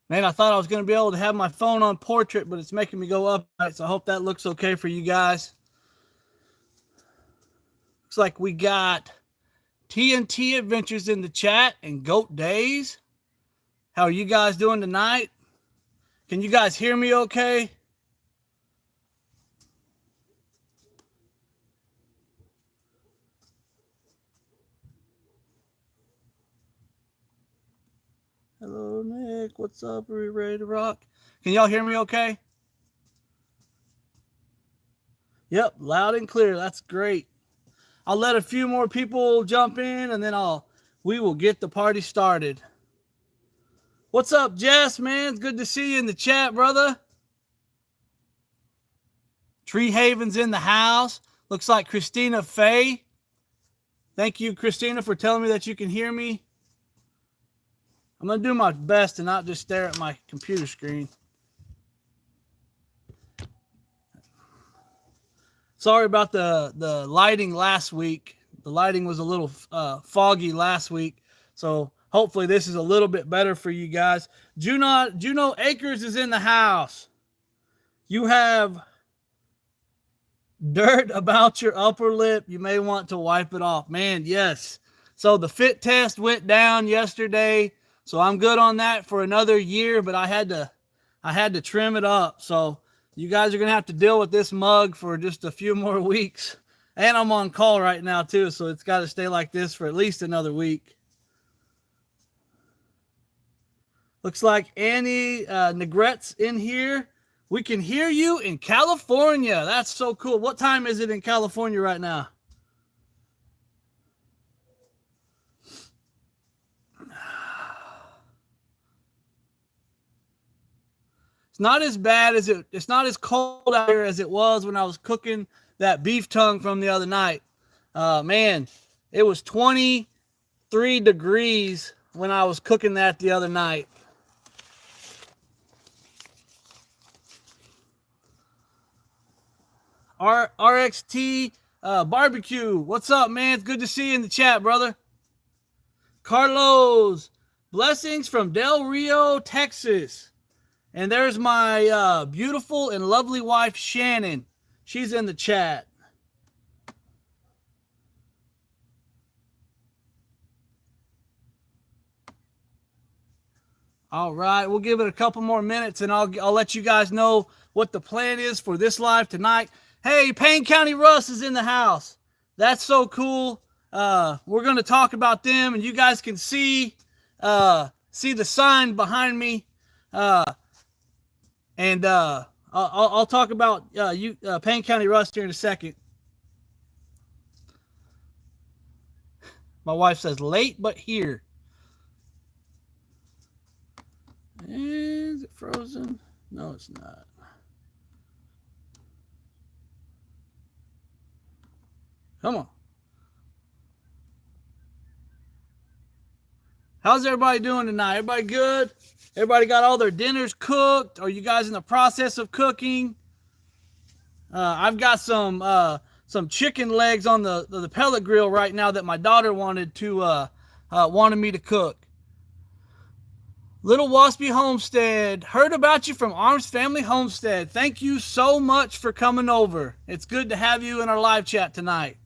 Man, I thought I was going to be able to have my phone on portrait, but it's making me go up. So I hope that looks okay for you guys. Looks like we got TNT Adventures in the chat and Goat Days. How are you guys doing tonight? Can you guys hear me okay? Hello, Nick. What's up? Are we ready to rock? Can y'all hear me okay? Yep, loud and clear. That's great. I'll let a few more people jump in and then we will get the party started. What's up, Jess, man? It's good to see you in the chat, brother. Tree Haven's in the house. Looks like Christina Faye. Thank you, Christina, for telling me that you can hear me. I'm going to do my best to not just stare at my computer screen. Sorry about the lighting last week. The lighting was a little foggy last week. So hopefully this is a little bit better for you guys. Juno Akers is in the house. You have dirt about your upper lip. You may want to wipe it off. Man, yes. So the fit test went down yesterday. So I'm good on that for another year, but I had to trim it up. So you guys are going to have to deal with this mug for just a few more weeks. And I'm on call right now too, so it's got to stay like this for at least another week. Looks like Annie Negret's in here. We can hear you in California. That's so cool. What time is it in California right now? It's not as bad as it's not as cold out here as it was when I was cooking that beef tongue from the other night. Man, it was 23 degrees when I was cooking that the other night. RXT Barbecue, what's up, man? It's good to see you in the chat, brother. Carlos, blessings from Del Rio, Texas. And there's my beautiful and lovely wife, Shannon. She's in the chat. All right, we'll give it a couple more minutes, and I'll let you guys know what the plan is for this live tonight. Hey, Payne County Russ is in the house. That's so cool. We're going to talk about them, and you guys can see the sign behind me. And I'll talk about Payne County Russ here in a second. My wife says late, but here. Is it frozen? No, it's not. Come on. How's everybody doing tonight? Everybody good? Everybody got all their dinners cooked? Are you guys in the process of cooking? I've got some chicken legs on the pellet grill right now that my daughter wanted me to cook. Little Waspy Homestead, heard about you from Arms Family Homestead. Thank you so much for coming over. It's good to have you in our live chat tonight.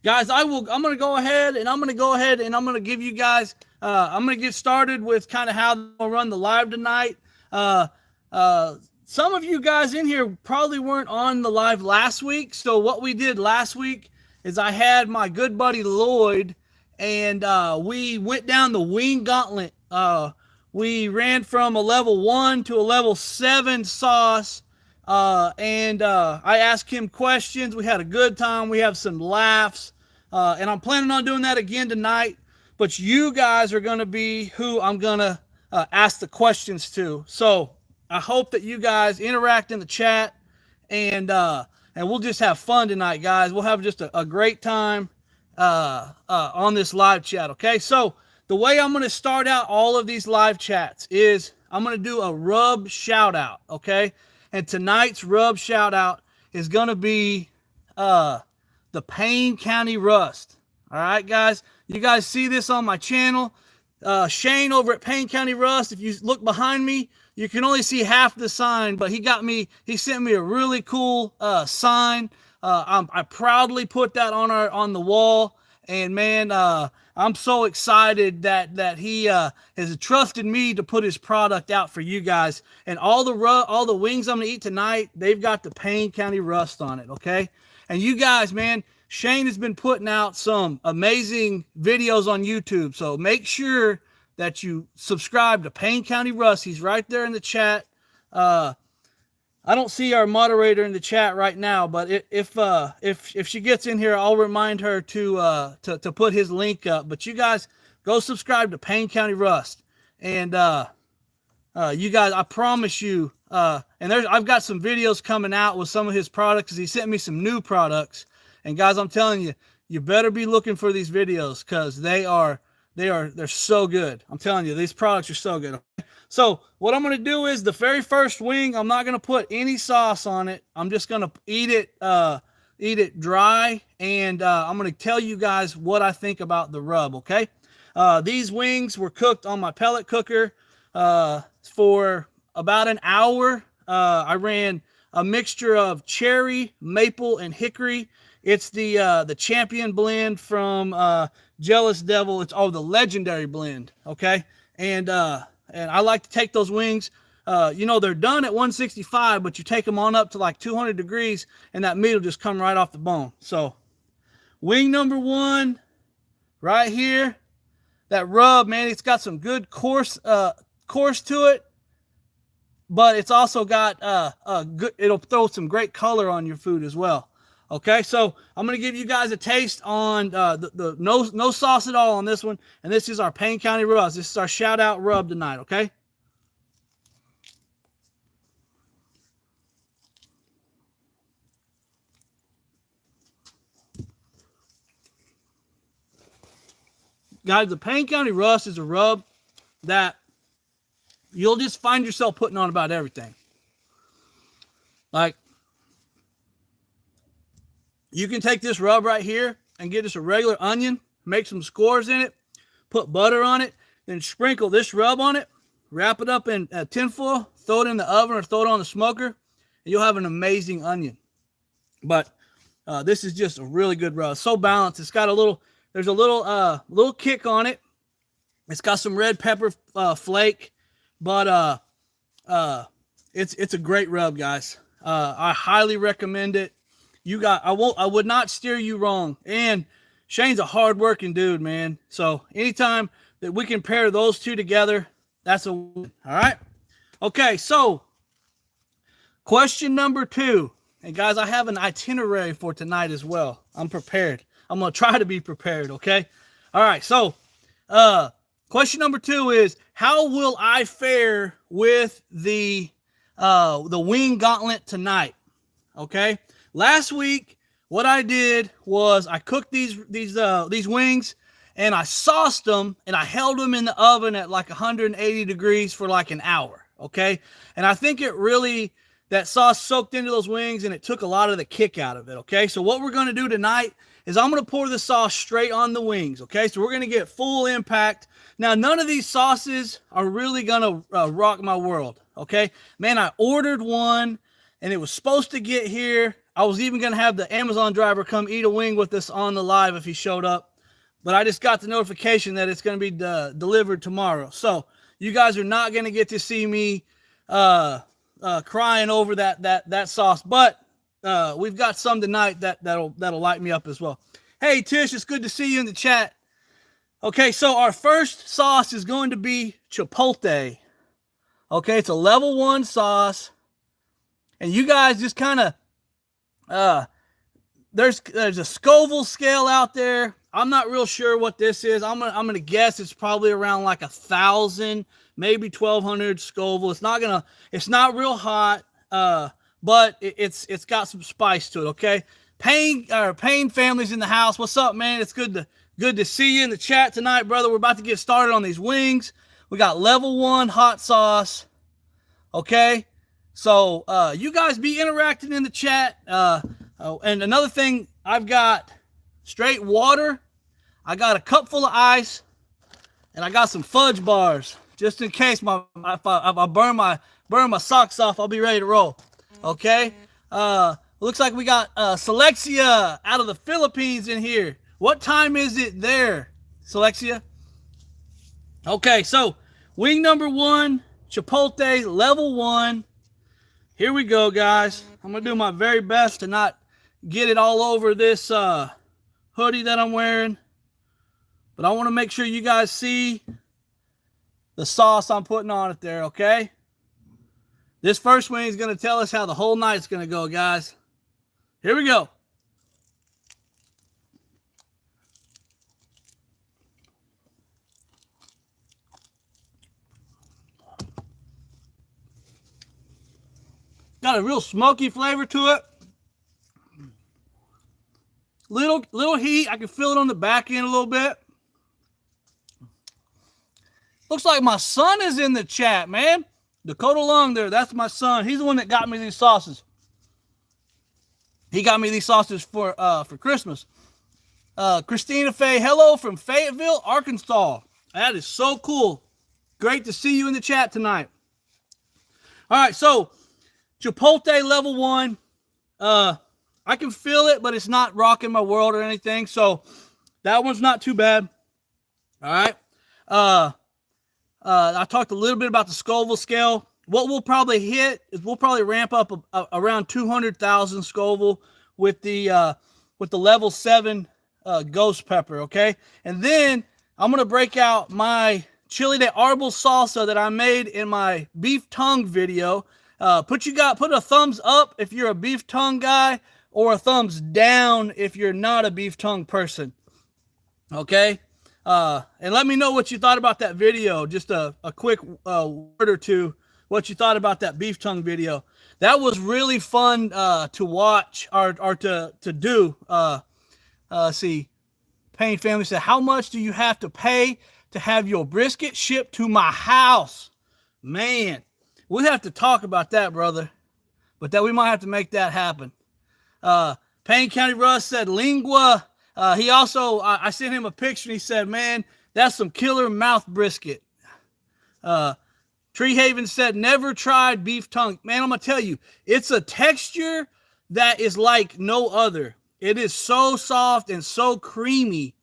Guys, I'm going to go ahead and I'm going to give you guys, I'm going to get started with kind of how I'll run the live tonight. Some of you guys in here probably weren't on the live last week. So what we did last week is I had my good buddy Lloyd, and we went down the Wing Gauntlet. We ran from a level 1 to a level 7 sauce, and I asked him questions. We had a good time. We have some laughs, and I'm planning on doing that again tonight. But you guys are going to be who I'm going to ask the questions to. So I hope that you guys interact in the chat, and we'll just have fun tonight, guys. We'll have just a great time on this live chat, okay? So the way I'm going to start out all of these live chats is I'm going to do a rub shout-out, okay? And tonight's rub shout-out is going to be the Payne County Rust, All right, guys. You guys see this on my channel. Shane over at Payne County Rust. If you look behind me, you can only see half the sign, but he sent me a really cool sign. I proudly put that on the wall, and man, I'm so excited that he has trusted me to put his product out for you guys. And all the wings I'm gonna eat tonight, they've got the Payne County Rust on it. Okay, and you guys, man, Shane has been putting out some amazing videos on YouTube, so make sure that you subscribe to Payne County Rust. He's right there in the chat. I don't see our moderator in the chat right now, but if she gets in here, I'll remind her to put his link up. But you guys go subscribe to Payne County Rust, and you guys, I promise you. And I've got some videos coming out with some of his products, because he sent me some new products. And guys, I'm telling you, you better be looking for these videos, because they're so good. I'm telling you, these products are so good. Okay? So what I'm going to do is the very first wing, I'm not going to put any sauce on it. I'm just going to eat it dry. And I'm going to tell you guys what I think about the rub. Okay. These wings were cooked on my pellet cooker for about an hour. I ran a mixture of cherry, maple, and hickory. It's the champion blend from Jealous Devil. It's the legendary blend. Okay, and I like to take those wings. They're done at 165, but you take them on up to like 200 degrees, and that meat will just come right off the bone. So, wing number one, right here. That rub, man, it's got some good coarse to it, but it's also got it'll throw some great color on your food as well. Okay, so I'm going to give you guys a taste on the no sauce at all on this one. And this is our Payne County Rust. This is our shout out rub tonight, okay? Guys, the Payne County Rust is a rub that you'll just find yourself putting on about everything. Like, you can take this rub right here and get just a regular onion, make some scores in it, put butter on it, then sprinkle this rub on it, wrap it up in tinfoil, throw it in the oven or throw it on the smoker, and you'll have an amazing onion. But this is just a really good rub. So balanced. It's got there's a little kick on it. It's got some red pepper flake, but it's a great rub, guys. I highly recommend it. I would not steer you wrong. And Shane's a hard-working dude, man. So anytime that we can pair those two together, that's a win. All right? Okay, so question number 2. And guys, I have an itinerary for tonight as well. I'm prepared. I'm going to try to be prepared, okay? All right, so question number 2 is, how will I fare with the wing gauntlet tonight? Okay? Last week, what I did was I cooked these wings, and I sauced them, and I held them in the oven at like 180 degrees for like an hour, okay? And I think that sauce soaked into those wings, and it took a lot of the kick out of it, okay? So what we're going to do tonight is I'm going to pour the sauce straight on the wings, okay? So we're going to get full impact. Now, none of these sauces are really going to rock my world, okay? Man, I ordered one, and it was supposed to get here. I was even going to have the Amazon driver come eat a wing with us on the live if he showed up. But I just got the notification that it's going to be delivered tomorrow. So you guys are not going to get to see me crying over that sauce. But we've got some tonight that'll light me up as well. Hey, Tish, it's good to see you in the chat. Okay, so our first sauce is going to be Chipotle. Okay, it's a level 1 sauce. And you guys just kind of... there's a Scoville scale out there. I'm not real sure what this is. I'm gonna guess it's probably around like 1,000, maybe 1,200 Scoville. It's not real hot, but it's got some spice to it. Okay, Payne family's in the house. What's up, man? It's good to see you in the chat tonight, brother. We're about to get started on these wings. We got level 1 hot sauce. Okay. So, you guys be interacting in the chat. And another thing, I've got straight water. I got a cup full of ice, and I got some fudge bars just in case if I burn my socks off, I'll be ready to roll. Okay. Looks like we got Selexia out of the Philippines in here. What time is it there, Selexia? Okay, so wing number 1, Chipotle level 1. Here we go, guys. I'm gonna do my very best to not get it all over this hoodie that I'm wearing, but I want to make sure you guys see the sauce I'm putting on it there. Okay. This first wing is gonna tell us how the whole night's gonna go, guys. Here we go. Got a real smoky flavor to it. Little heat. I can feel it on the back end a little bit. Looks like my son is in the chat, man. Dakota Long there. That's my son. He's the one that got me these sauces. He got me these sauces for Christmas. Christina Faye, hello from Fayetteville, Arkansas. That is so cool. Great to see you in the chat tonight. All right, so Chipotle level 1. I can feel it, but it's not rocking my world or anything. So that one's not too bad. All right. I talked a little bit about the Scoville scale. What we'll probably hit is we'll probably ramp up around 200,000 Scoville with the level 7 ghost pepper. Okay. And then I'm going to break out my chili de arbol salsa that I made in my beef tongue video. Put a thumbs up if you're a beef tongue guy, or a thumbs down if you're not a beef tongue person. Okay. And let me know what you thought about that video. Just a quick word or two, what you thought about that beef tongue video. That was really fun to watch or to do. See, Payne family said, how much do you have to pay to have your brisket shipped to my house? Man, we'll have to talk about that, brother. But that we might have to make that happen. Payne County Russ said lingua. He also, I sent him a picture and he said, man, that's some killer mouth brisket. Tree Haven said, never tried beef tongue. Man, I'm going to tell you, it's a texture that is like no other. It is so soft and so creamy.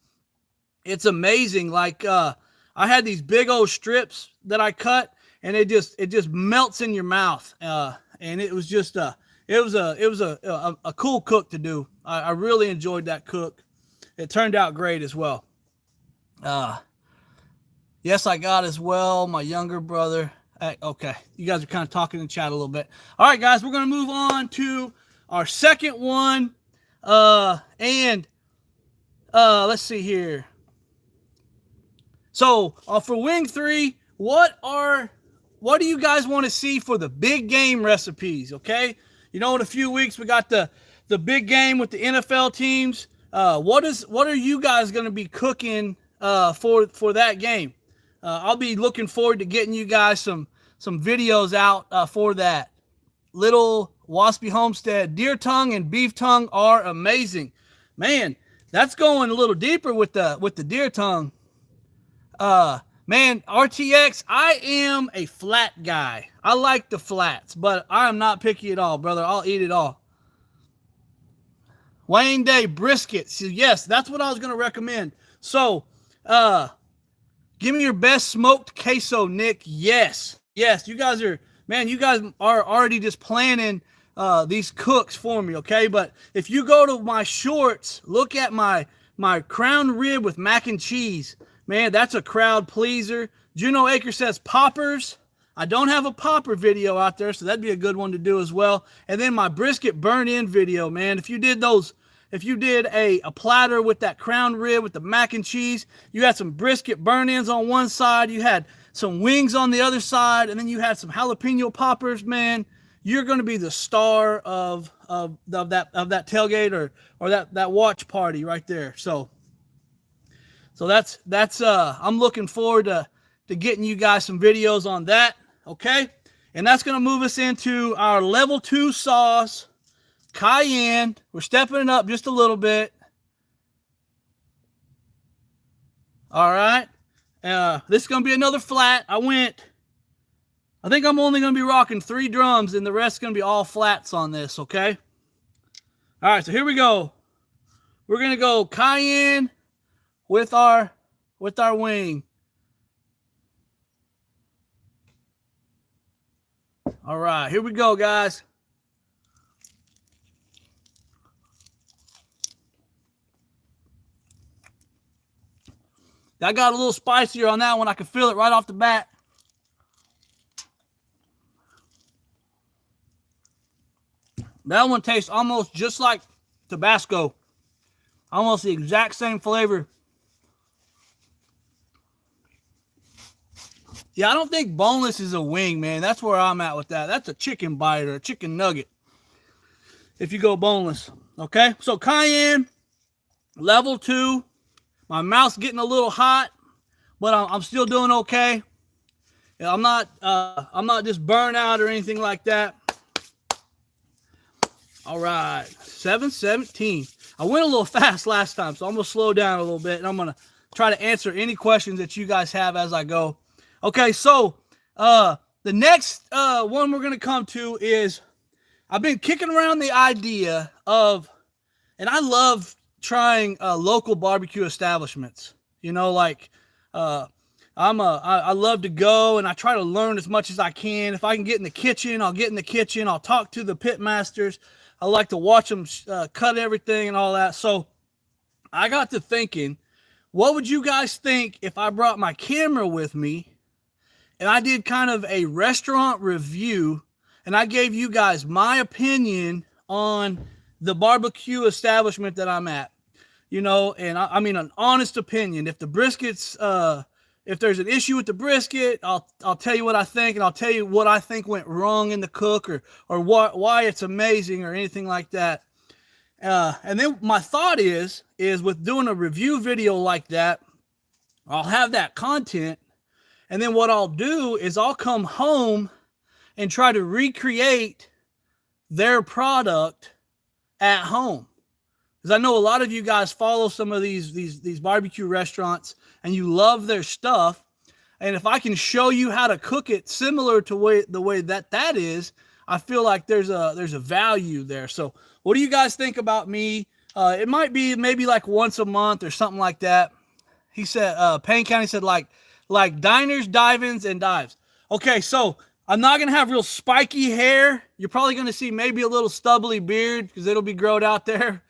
It's amazing. Like, I had these big old strips that I cut, and it just melts in your mouth. And it was just, it was a cool cook to do. I really enjoyed that cook. It turned out great as well. Yes, I got as well. My younger brother. Okay. You guys are kind of talking in chat a little bit. All right, guys, we're going to move on to our second one. Let's see here. So for wing 3, what do you guys want to see for the big game recipes? Okay. You know, in a few weeks, we got the big game with the NFL teams. What are you guys going to be cooking for that game? I'll be looking forward to getting you guys some videos out for that. Little Waspy Homestead deer tongue and beef tongue are amazing. Man, that's going a little deeper with the deer tongue. Man, RTX, I am a flat guy. I like the flats, but I am not picky at all, brother. I'll eat it all. Wayne Day brisket. So yes, that's what I was going to recommend. So, give me your best smoked queso, Nick. Yes. You guys are already just planning these cooks for me, okay? But if you go to my shorts, look at my crown rib with mac and cheese. Man, that's a crowd pleaser. Juno Acre says poppers. I don't have a popper video out there, so that'd be a good one to do as well. And then my brisket burn-in video, man. If you did a platter with that crown rib with the mac and cheese, you had some brisket burn-ins on one side, you had some wings on the other side, and then you had some jalapeno poppers, man. You're going to be the star of that tailgate or that watch party right there. So that's I'm looking forward to getting you guys some videos on that. Okay. And that's going to move us into our level 2 sauce, Cayenne. We're stepping it up just a little bit. All right. This is going to be another flat. I think I'm only going to be rocking 3 drums, and the rest is going to be all flats on this, okay? All right, so here we go. We're going to go Cayenne with our wing. All right, here we go, guys. That got a little spicier on that one. I can feel it right off the bat. That one tastes almost just like Tabasco. Almost the exact same flavor. Yeah, I don't think boneless is a wing, man. That's where I'm at with that. That's a chicken bite or a chicken nugget if you go boneless. Okay, so Cayenne, level 2. My mouth's getting a little hot, but I'm still doing okay. I'm not just burnt out or anything like that. All right, 7:17. I went a little fast last time, so I'm gonna slow down a little bit, and I'm gonna try to answer any questions that you guys have as I go. Okay, so the next one we're gonna come to is I've been kicking around the idea of, and I love trying local barbecue establishments. You know, like I love to go and I try to learn as much as I can. If I can get in the kitchen, I'll get in the kitchen. I'll talk to the pit masters. I like to watch them cut everything and all that. So I got to thinking, what would you guys think if I brought my camera with me and I did kind of a restaurant review and I gave you guys my opinion on the barbecue establishment that I'm at? You know, and I mean an honest opinion. If the brisket's if there's an issue with the brisket, I'll tell you what I think, and I'll tell you what I think went wrong in the cook, or why it's amazing or anything like that. And then my thought is with doing a review video like that, I'll have that content, and then what I'll do is I'll come home and try to recreate their product at home. Because I know a lot of you guys follow some of these barbecue restaurants and you love their stuff. And if I can show you how to cook it similar to the way that is, I feel like there's a value there. So what do you guys think about me? It might be maybe like once a month or something like that. He said, Payne County said like diners, dive-ins, and dives. Okay, so I'm not going to have real spiky hair. You're probably going to see maybe a little stubbly beard because it'll be growed out there.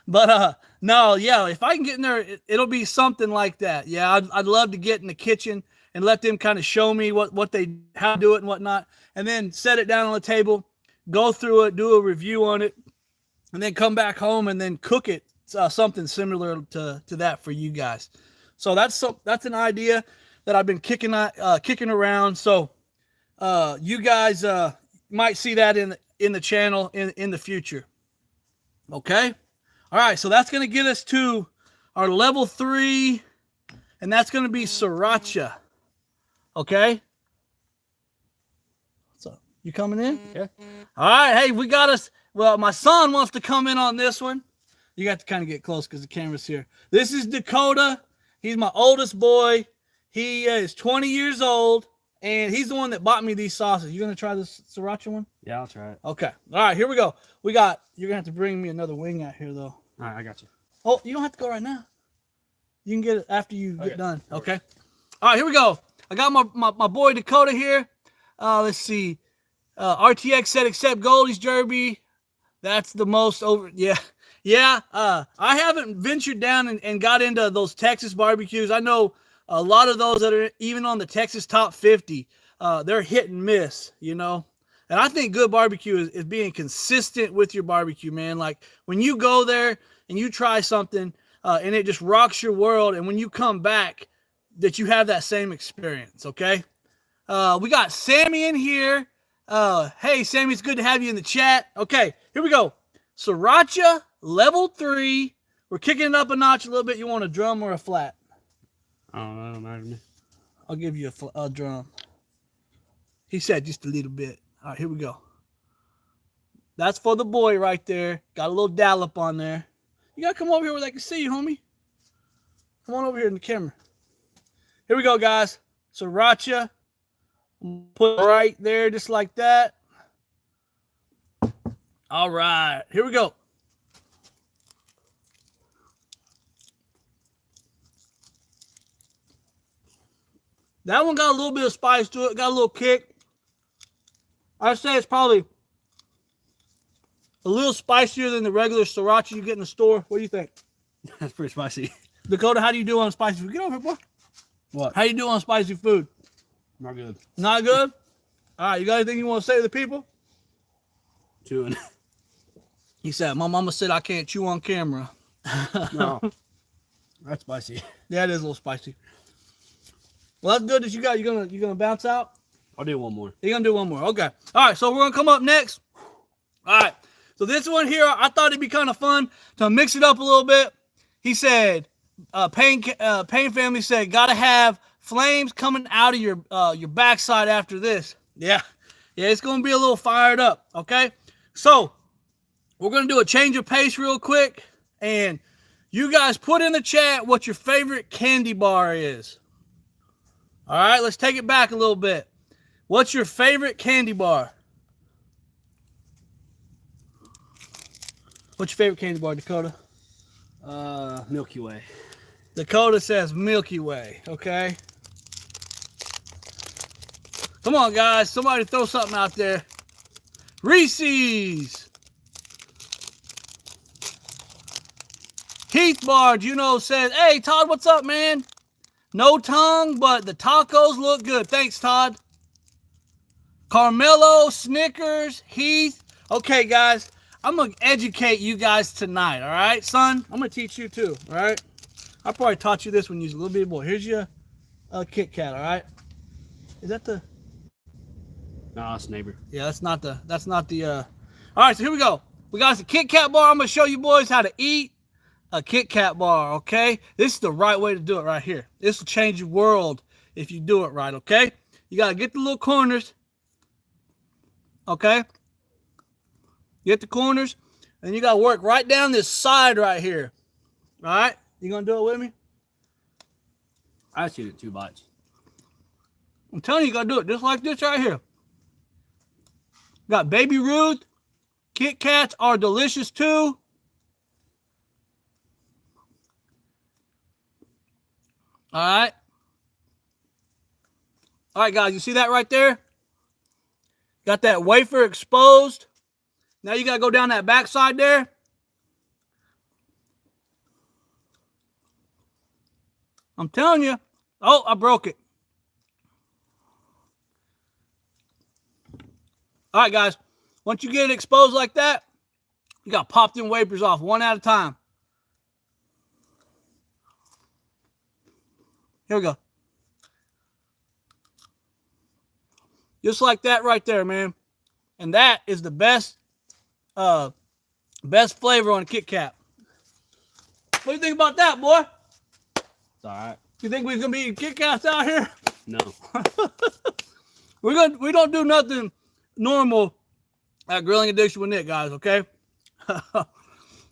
But no, yeah, if I can get in there, it'll be something like that. Yeah, I'd love to get in the kitchen and let them kind of show me how to do it and whatnot, and then set it down on the table, go through it, do a review on it, and then come back home and then cook it something similar to that for you guys. So that's an idea that I've been kicking around. So you guys might see that in the channel in the future. Okay. All right. So that's going to get us to our level 3, and that's going to be Sriracha. Okay. So you coming in? Yeah. All right. Hey, we got us. Well, my son wants to come in on this one. You got to kind of get close because the camera's here. This is Dakota. He's my oldest boy. He is 20 years old, and he's the one that bought me these sauces. You going to try this Sriracha one? Yeah, I'll try it. Okay. All right, here we go. You're going to have to bring me another wing out here, though. All right, I got you. Oh, you don't have to go right now. You can get it after you get done. Okay. All right, here we go. I got my boy Dakota here. Let's see. RTX said accept Goldie's Derby. That's the most over. Yeah. Yeah. I haven't ventured down and got into those Texas barbecues. I know a lot of those that are even on the Texas top 50. They're hit and miss, you know. And I think good barbecue is being consistent with your barbecue, man. Like when you go there and you try something and it just rocks your world, and when you come back, that you have that same experience, okay? We got Sammy in here. Hey, Sammy, it's good to have you in the chat. Okay, here we go. Sriracha, level 3. We're kicking it up a notch a little bit. You want a drum or a flat? I don't know. It don't matter to me. I'll give you a drum. He said just a little bit. All right, here we go. That's for the boy right there. Got a little dollop on there. You got to come over here where they can see you, homie. Come on over here in the camera. Here we go, guys. Sriracha. Put it right there, just like that. All right, here we go. That one got a little bit of spice to it, got a little kick. I'd say it's probably a little spicier than the regular sriracha you get in the store. What do you think? That's pretty spicy. Dakota, how do you do on spicy food? Get over here, boy. What? How you do on spicy food? Not good. Not good? All right, you got anything you want to say to the people? Chewing. He said, my mama said I can't chew on camera. No. That's spicy. Yeah, it is a little spicy. Well, that's good that you got. You gonna bounce out? I'll do one more. You're gonna do one more. Okay. All right, so we're gonna come up next. All right. So this one here, I thought it'd be kind of fun to mix it up a little bit. He said, Pain Family said, gotta have flames coming out of your backside after this. Yeah, it's gonna be a little fired up. Okay. So we're gonna do a change of pace real quick, and you guys put in the chat what your favorite candy bar is. All right, let's take it back a little bit. What's your favorite candy bar? What's your favorite candy bar, Dakota? Milky Way. Dakota says Milky Way, okay? Come on, guys. Somebody throw something out there. Reese's. Heath Bar, Juno says, hey, Todd, what's up, man? No tongue, but the tacos look good. Thanks, Todd. Carmelo, Snickers, Heath. Okay, guys, I'm going to educate you guys tonight, all right, son? I'm going to teach you too, all right? I probably taught you this when you was a little bit boy. Here's your Kit Kat, all right? Is that the... No, it's neighbor. Yeah, that's not the... All right, so here we go. We got the Kit Kat bar. I'm going to show you boys how to eat a Kit Kat bar, okay? This is the right way to do it right here. This will change your world if you do it right, okay? You got to get the little corners, okay? Get the corners, and you got to work right down this side right here, all right? You going to do it with me? I shoot it 2 bites. I'm telling you, you got to do it just like this right here. Got Baby Ruth. Kit Kats are delicious too. All right. All right, guys, you see that right there? Got that wafer exposed. Now you got to go down that backside there. I'm telling you. Oh, I broke it. All right, guys. Once you get it exposed like that, you got to pop them wafers off one at a time. Here we go. Just like that right there, man. And that is the best flavor on a Kit Kat. What do you think about that, boy? It's all right. You think we're going to be eating Kit Kats out here? No. We don't do nothing normal at Grilling Addiction with Nick, guys, okay? I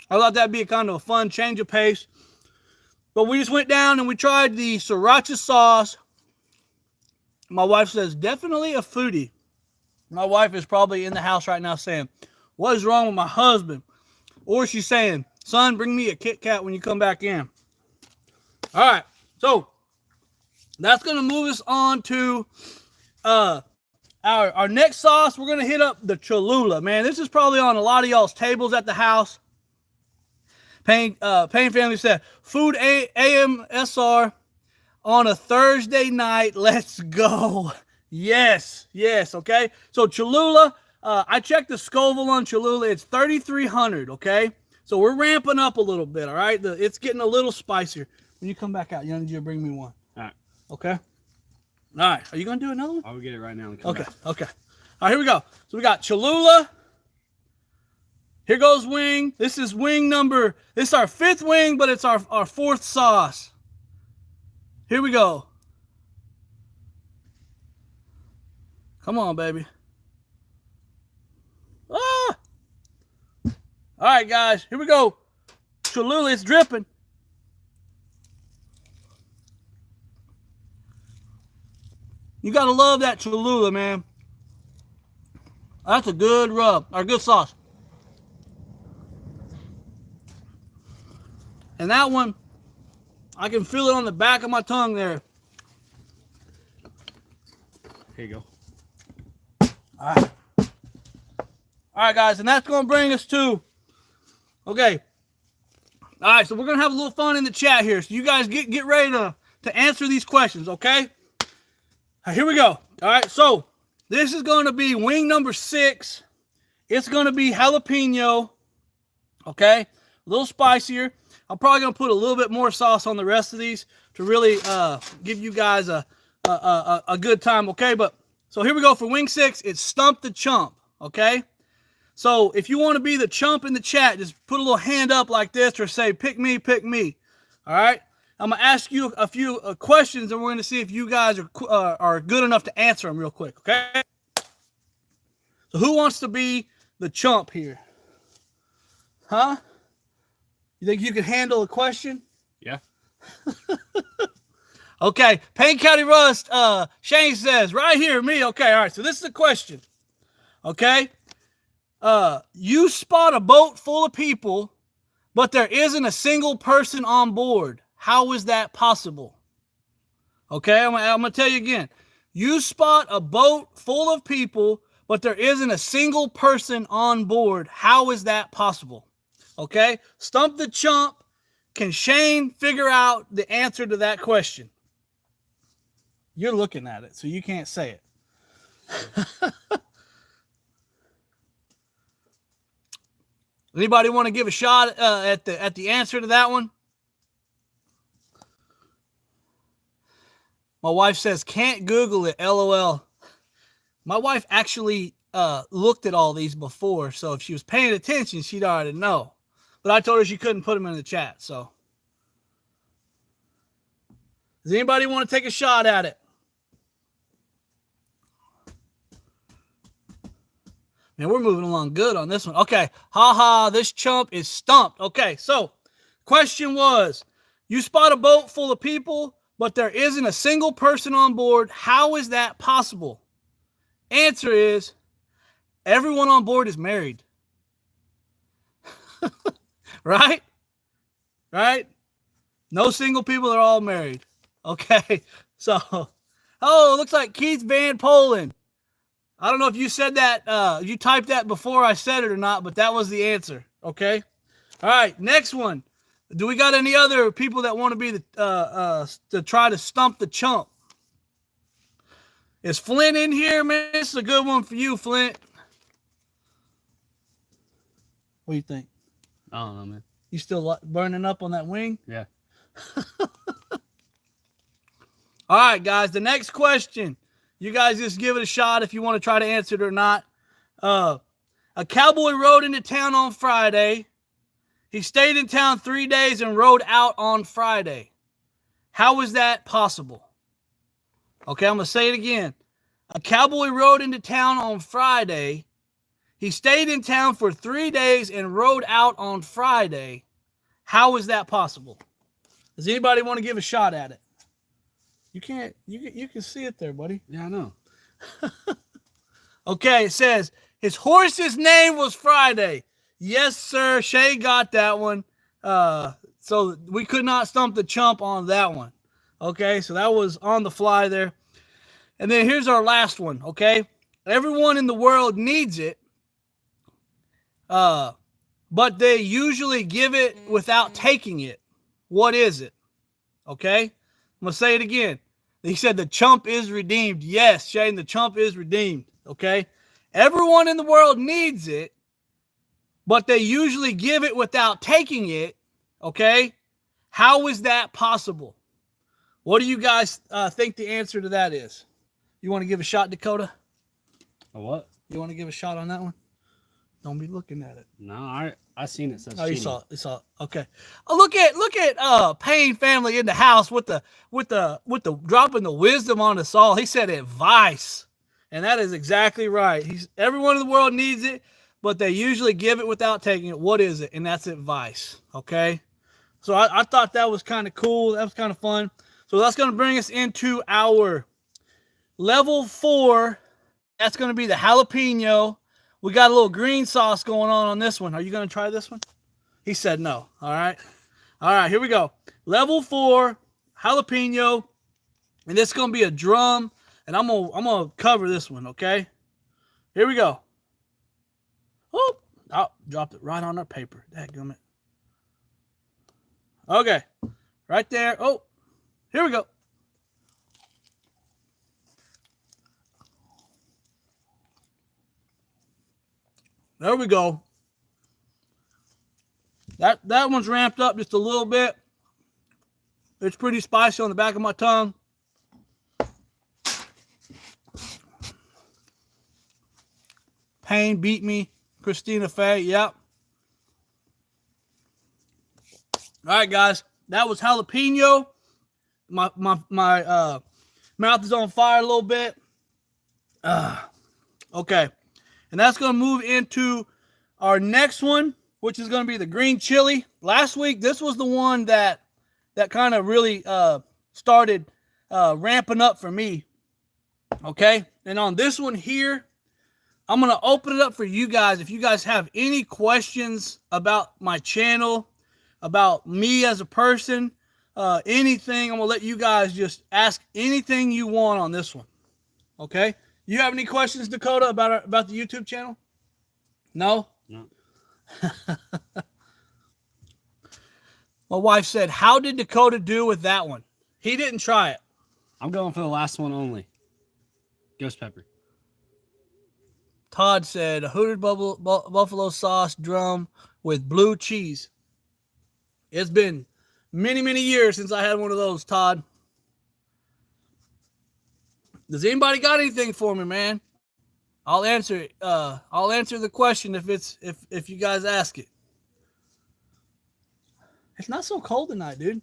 thought that'd be kind of a fun change of pace. But we just went down and we tried the Sriracha sauce. My wife says, definitely a foodie. My wife is probably in the house right now saying, what is wrong with my husband? Or she's saying, son, bring me a Kit Kat when you come back in. All right, so that's going to move us on to our next sauce. We're going to hit up the Cholula, man. This is probably on a lot of y'all's tables at the house. Pain Family said, food AMSR on a Thursday night. Let's go. Yes, okay? So Cholula, I checked the Scoville on Cholula. It's 3,300, okay? So we're ramping up a little bit, all right? It's getting a little spicier. When you come back out, you need you to bring me one. All right. Okay? All right. Are you going to do another one? I'll get it right now. And Okay. All right, here we go. So we got Cholula. Here goes wing. This is wing number. This is our 5th wing, but it's our 4th sauce. Here we go. Come on, baby. Ah! All right, guys. Here we go. Cholula, it's dripping. You gotta love that Cholula, man. That's a good rub, or good sauce. And that one, I can feel it on the back of my tongue there. Here you go. All right. All right, guys, and that's going to bring us to, okay. All right, so we're going to have a little fun in the chat here. So you guys get ready to answer these questions, okay? Right, here we go. All right, so this is going to be wing number 6. It's going to be jalapeno, okay? A little spicier. I'm probably going to put a little bit more sauce on the rest of these to really give you guys a good time, okay? But so here we go for wing 6. It's Stump the Chump, okay? So if you want to be the chump in the chat, just put a little hand up like this or say, pick me, pick me. All right? I'm going to ask you a few questions, and we're going to see if you guys are good enough to answer them real quick, okay? So who wants to be the chump here? Huh? You think you can handle a question? Yeah. Okay. Payne County Rust, Shane says, right here, me. Okay, all right. So this is the question. Okay? You spot a boat full of people, but there isn't a single person on board. How is that possible? Okay, I'm going to tell you again. You spot a boat full of people, but there isn't a single person on board. How is that possible? Okay, Stump the Chump. Can Shane figure out the answer to that question? You're looking at it, so you can't say it. Anybody want to give a shot at the answer to that one? My wife says, can't Google it, LOL. My wife actually looked at all these before, so if she was paying attention, she'd already know. But I told her she couldn't put them in the chat, so. Does anybody want to take a shot at it? Man, we're moving along good on this one. Okay. Haha, this chump is stumped. Okay, so question was, you spot a boat full of people, but there isn't a single person on board. How is that possible? Answer is, everyone on board is married. Right? Right? No single people, they're all married. Okay, so, oh, it looks like Keith Van Polen. I don't know if you said that, you typed that before I said it or not, but that was the answer. Okay. All right. Next one. Do we got any other people that want to be to try to stump the chump? Is Flint in here, man? This is a good one for you, Flint. What do you think? I don't know, man. You still burning up on that wing? Yeah. All right, guys. The next question. You guys just give it a shot if you want to try to answer it or not. A cowboy rode into town on Friday. He stayed in town 3 days and rode out on Friday. How is that possible? Okay, I'm going to say it again. A cowboy rode into town on Friday. He stayed in town for 3 days and rode out on Friday. How is that possible? Does anybody want to give a shot at it? You can't, you can see it there, buddy. Yeah, I know. Okay, it says, his horse's name was Friday. Yes, sir. Shay got that one. So we could not stump the chump on that one. Okay, so that was on the fly there. And then here's our last one, okay? Everyone in the world needs it, but they usually give it without taking it. What is it? Okay? I'm going to say it again. He said the chump is redeemed. Yes, Shane, the chump is redeemed. Okay? Everyone in the world needs it, but they usually give it without taking it. Okay? How is that possible? What do you guys think the answer to that is? You want to give a shot, Dakota? A what? You want to give a shot on that one? Don't be looking at it. No, I seen it. Oh, you saw it. You saw it. Okay. Oh, look at Payne family in the house with the dropping the wisdom on us all. He said advice, and that is exactly right. Everyone in the world needs it, but they usually give it without taking it. What is it? And that's advice. Okay. So I thought that was kind of cool. That was kind of fun. So that's going to bring us into our Level 4, that's going to be the jalapeno. We got a little green sauce going on this one. Are you going to try this one? He said no. All right. All right, here we go. Level 4, jalapeno. And this is going to be a drum. And I'm gonna cover this one, okay? Here we go. Oh, dropped it right on our paper. Dadgummit. Okay. Right there. Oh, here we go. There we go. That one's ramped up just a little bit. It's pretty spicy on the back of my tongue. Pain beat me. Christina Fay, yep. All right, guys. That was jalapeno. My mouth is on fire a little bit. Okay. And that's going to move into our next one, which is going to be the green chili. Last week, this was the one that kind of really started ramping up for me. Okay. And on this one here, I'm going to open it up for you guys. If you guys have any questions about my channel, about me as a person, anything, I'm going to let you guys just ask anything you want on this one. Okay? You have any questions, Dakota, about the YouTube channel? No? No. My wife said, how did Dakota do with that one? He didn't try it. I'm going for the last one only. Ghost pepper. Todd said, a hooded buffalo sauce drum with blue cheese. It's been many, many years since I had one of those, Todd. Does anybody got anything for me, man? I'll answer it. I'll answer the question if you guys ask it. It's not so cold tonight, dude.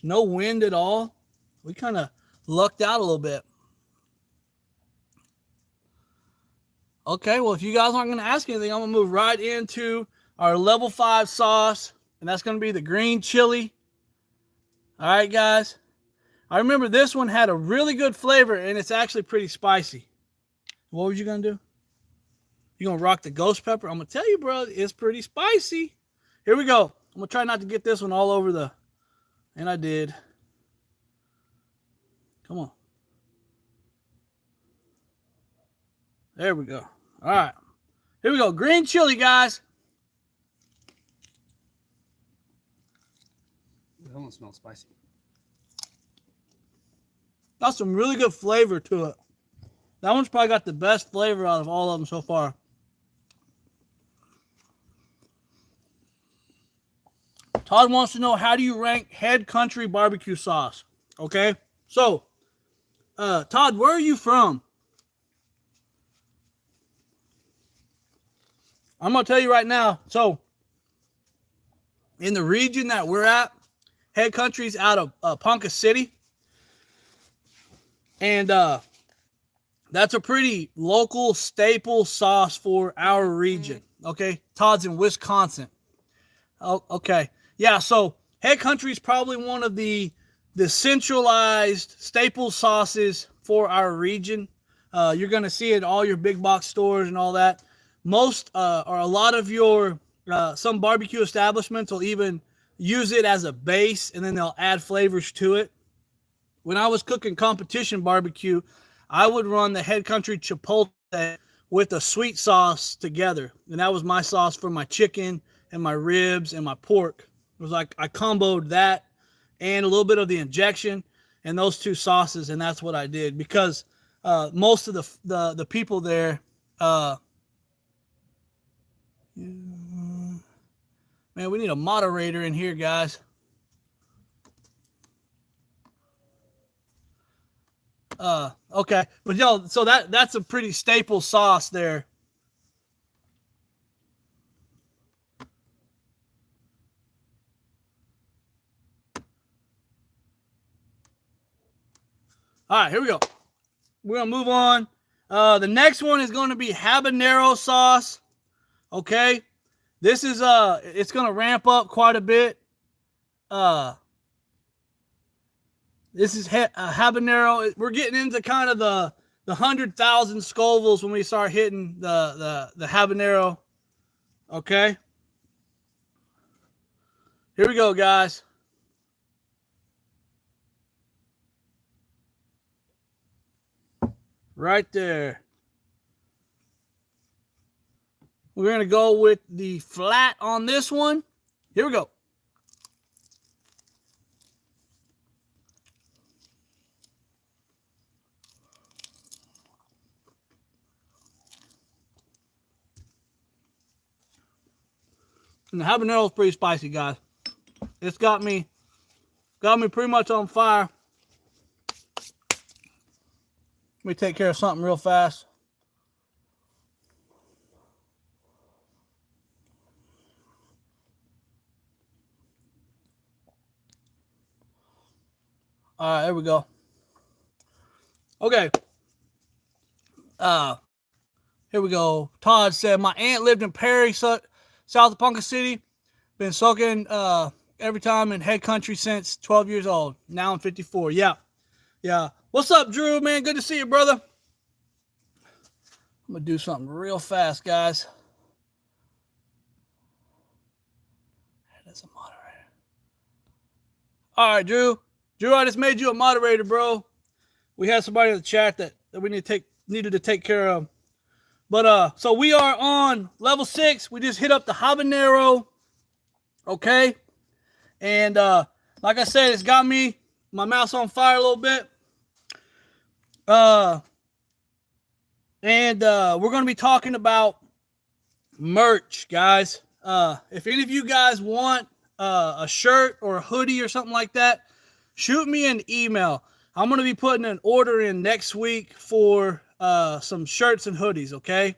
No wind at all. We kind of lucked out a little bit. Okay, well, if you guys aren't going to ask anything, I'm going to move right into our level 5 sauce, and that's going to be the green chili. All right, guys. I remember this one had a really good flavor, and it's actually pretty spicy. What were you going to do? You going to rock the ghost pepper? I'm going to tell you, bro, it's pretty spicy. Here we go. I'm going to try not to get this one all over the... And I did. Come on. There we go. All right. Here we go. Green chili, guys. That one smells spicy. Got some really good flavor to it. That one's probably got the best flavor out of all of them so far. Todd wants to know, how do you rank Head Country barbecue sauce? Okay. So, Todd, where are you from? I'm going to tell you right now. So, in the region that we're at, Head Country's out of Ponca City. And that's a pretty local staple sauce for our region. Okay. Todd's in Wisconsin. Oh, okay. Yeah. So Head Country is probably one of the centralized staple sauces for our region. You're going to see it in all your big box stores and all that. Most or a lot of your some barbecue establishments will even use it as a base, and then they'll add flavors to it. When I was cooking competition barbecue, I would run the Head Country Chipotle with a sweet sauce together. And that was my sauce for my chicken and my ribs and my pork. It was like I comboed that and a little bit of the injection and those two sauces, and that's what I did. Because most of the people there, man, we need a moderator in here, guys. Okay, but so that's a pretty staple sauce there. All right, here we go. We're gonna move on. The next one is going to be habanero sauce. Okay, this is it's gonna ramp up quite a bit. This is habanero. We're getting into kind of the 100,000 Scovilles when we start hitting the habanero. Okay. Here we go, guys. Right there. We're going to go with the flat on this one. Here we go. And the habanero is pretty spicy, guys. It's got me pretty much on fire. Let me take care of something real fast. All right, there we go. Okay. Here we go. Todd said, my aunt lived in Perry, south of Ponca City. Been soaking every time in head country since 12 years old. Now I'm 54. Yeah. Yeah. What's up, Drew, man? Good to see you, brother. I'm going to do something real fast, guys. That's a moderator. All right, Drew. Drew, I just made you a moderator, bro. We had somebody in the chat that we needed to take care of. But so we are on level 6. We just hit up the habanero. Okay. And like I said, it's got my mouth's on fire a little bit. And we're going to be talking about merch, guys. If any of you guys want a shirt or a hoodie or something like that, shoot me an email. I'm going to be putting an order in next week for some shirts and hoodies, okay?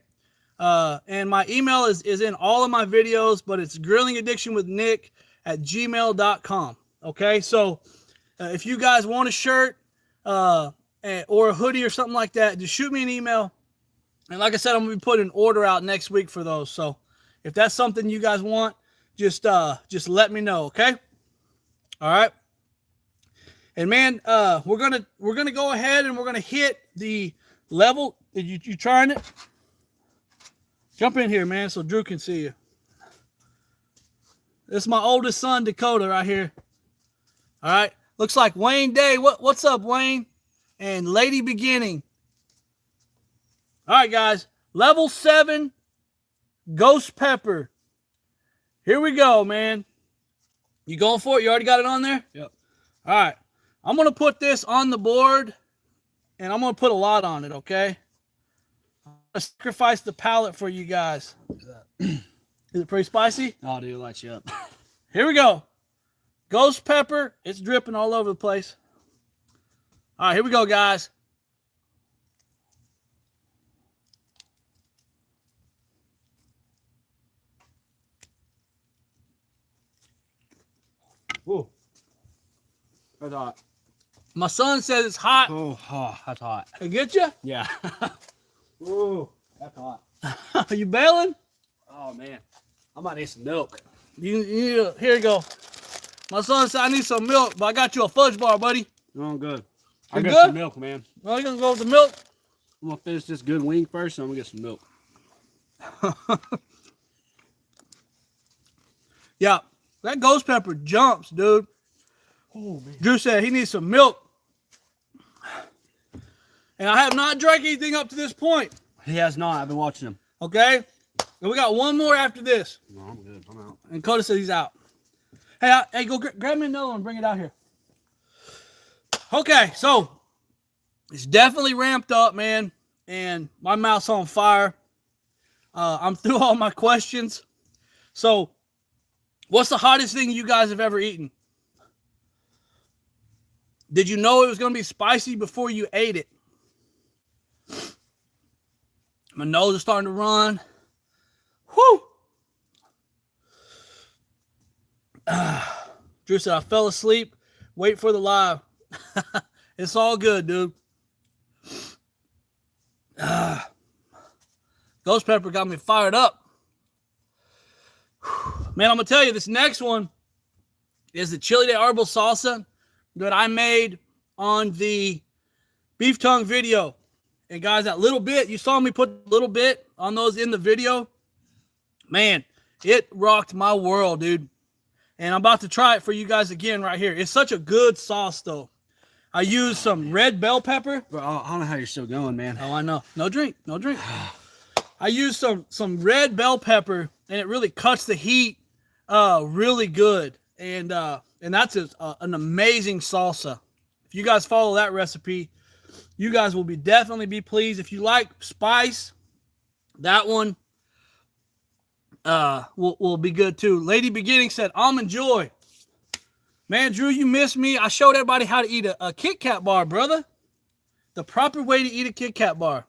And my email is in all of my videos, but it's grillingaddictionwithnick@gmail.com, okay? So if you guys want a shirt or a hoodie or something like that, just shoot me an email. And like I said, I'm going to be putting an order out next week for those. So if that's something you guys want, just let me know, okay? All right. And man, we're gonna go ahead and we're gonna hit the level. You trying it? Jump in here, man, so Drew can see you. This is my oldest son, Dakota, right here. All right. Looks like Wayne Day. What's up, Wayne? And Lady Beginning. All right, guys. Level 7, Ghost Pepper. Here we go, man. You going for it? You already got it on there? Yep. All right. I'm going to put this on the board, and I'm going to put a lot on it, okay? I'm going to sacrifice the palate for you guys. Is it pretty spicy? Oh, dude, light you up. Here we go. Ghost pepper. It's dripping all over the place. All right, here we go, guys. Ooh. That's hot. My son says it's hot. Oh, that's hot. It get you? Yeah. Ooh, that's hot. Are you bailing? Oh, man. I might need some milk. Here you go. My son said I need some milk, but I got you a fudge bar, buddy. Oh, good. You I good? got some milk, man. Well, you're going to go with the milk? I'm going to finish this good wing first, and I'm going to get some milk. Yeah, that ghost pepper jumps, dude. Oh, man. Drew said he needs some milk. And I have not drank anything up to this point. He has not. I've been watching him. Okay? And we got one more after this. No, I'm good. I'm out. And Coda says he's out. Hey, go grab me another one and bring it out here. Okay, so it's definitely ramped up, man. And my mouth's on fire. I'm through all my questions. So, what's the hottest thing you guys have ever eaten? Did you know it was going to be spicy before you ate it? My nose is starting to run. Whew. Drew said, I fell asleep. Wait for the live. It's all good, dude. Ghost pepper got me fired up. Man, I'm going to tell you, this next one is the chili de árbol salsa that I made on the beef tongue video. And guys, that little bit, you saw me put a little bit on those in the video. Man, it rocked my world, dude. And I'm about to try it for you guys again right here. It's such a good sauce, though. I used some red bell pepper. Bro, I don't know how you're still going, man. Oh, I know. No drink. No drink. I used some red bell pepper, and it really cuts the heat really good. And that's an amazing salsa. If you guys follow that recipe, you guys will definitely be pleased. If you like spice, that one will be good too. Lady Beginning said, Almond Joy. Man, Drew, you missed me. I showed everybody how to eat a Kit Kat bar, brother. The proper way to eat a Kit Kat bar.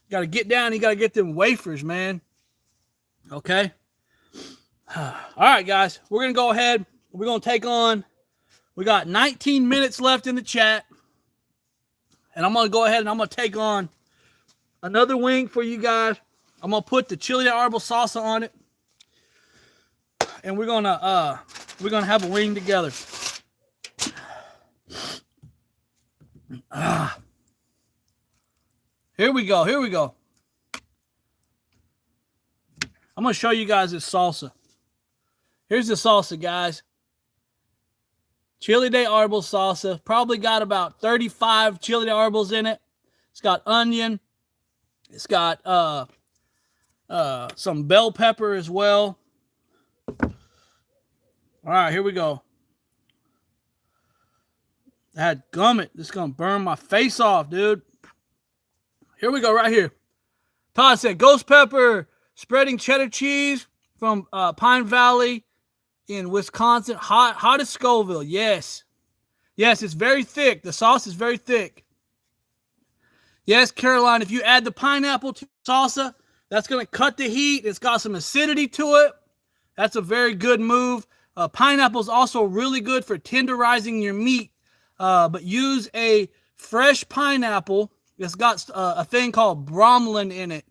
You got to get down. You got to get them wafers, man. Okay. All right, guys. We're going to go ahead. We're going to take on. We got 19 minutes left in the chat. And I'm going to go ahead and I'm going to take on another wing for you guys. I'm going to put the chili de árbol salsa on it. And we're going to have a wing together. Here we go. Here we go. I'm going to show you guys this salsa. Here's the salsa, guys. Chili de árbol salsa. Probably got about 35 chili de árbol in it. It's got onion. It's got some bell pepper as well. All right, here we go. That gummit. This is going to burn my face off, dude. Here we go, right here. Todd said, ghost pepper, spreading cheddar cheese from Pine Valley in Wisconsin. Hot as Scoville. Yes. Yes, it's very thick. The sauce is very thick. Yes, Caroline, if you add the pineapple to salsa, that's going to cut the heat. It's got some acidity to it. That's a very good move. Pineapple is also really good for tenderizing your meat. But use a fresh pineapple. It's got a thing called bromelain in it.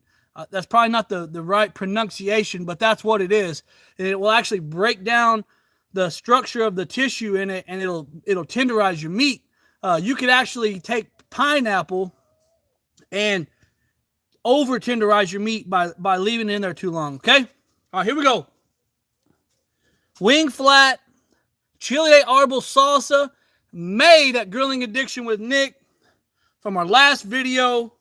That's probably not the right pronunciation, but that's what it is. And it will actually break down the structure of the tissue in it, and it'll tenderize your meat. You could actually take pineapple and over tenderize your meat by leaving it in there too long. Okay? All right, here we go. Wing flat, chili de árbol salsa, made at Grilling Addiction with Nick from our last video,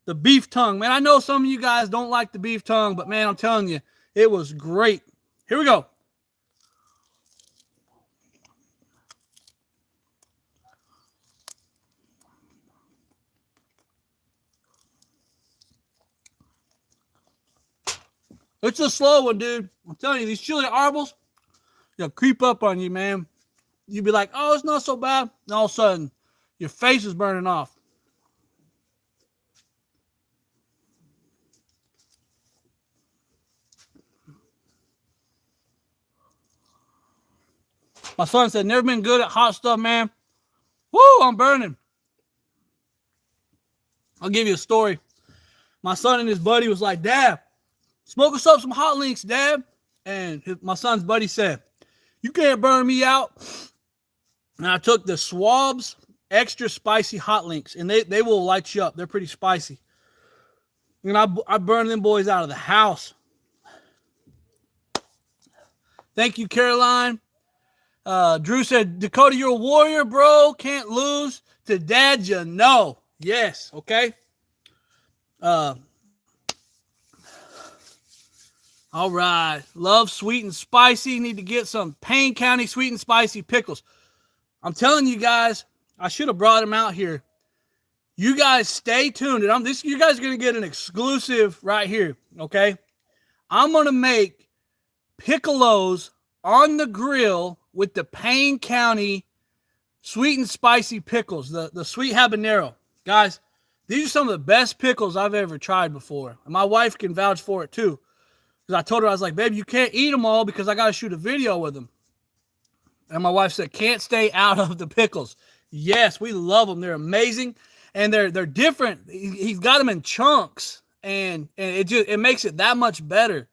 the beef tongue. Man, I know some of you guys don't like the beef tongue, but man, I'm telling you, it was great. Here we go. It's a slow one, dude. I'm telling you, these chili de árbol, they'll creep up on you, man. You'd be like, oh, it's not so bad. And all of a sudden, your face is burning off. My son said, never been good at hot stuff, man. Woo, I'm burning. I'll give you a story. My son and his buddy was like, Dad, smoke us up some hot links, Dad. And my son's buddy said, you can't burn me out. And I took the Swab's extra spicy hot links, and they will light you up. They're pretty spicy. And I burned them boys out of the house. Thank you, Caroline. Drew said, Dakota, you're a warrior, bro. Can't lose to Dad, you know. Yes, okay. All right. Love sweet and spicy. Need to get some Payne County sweet and spicy pickles. I'm telling you guys, I should have brought them out here. You guys stay tuned. You guys are going to get an exclusive right here, okay? I'm going to make piccolos on the grill with the Payne County sweet and spicy pickles, the sweet habanero. Guys, these are some of the best pickles I've ever tried before. And my wife can vouch for it too. Because I told her, I was like, babe, you can't eat them all because I got to shoot a video with them. And my wife said, can't stay out of the pickles. Yes, we love them. They're amazing. And they're different. He's got them in chunks. And it makes it that much better.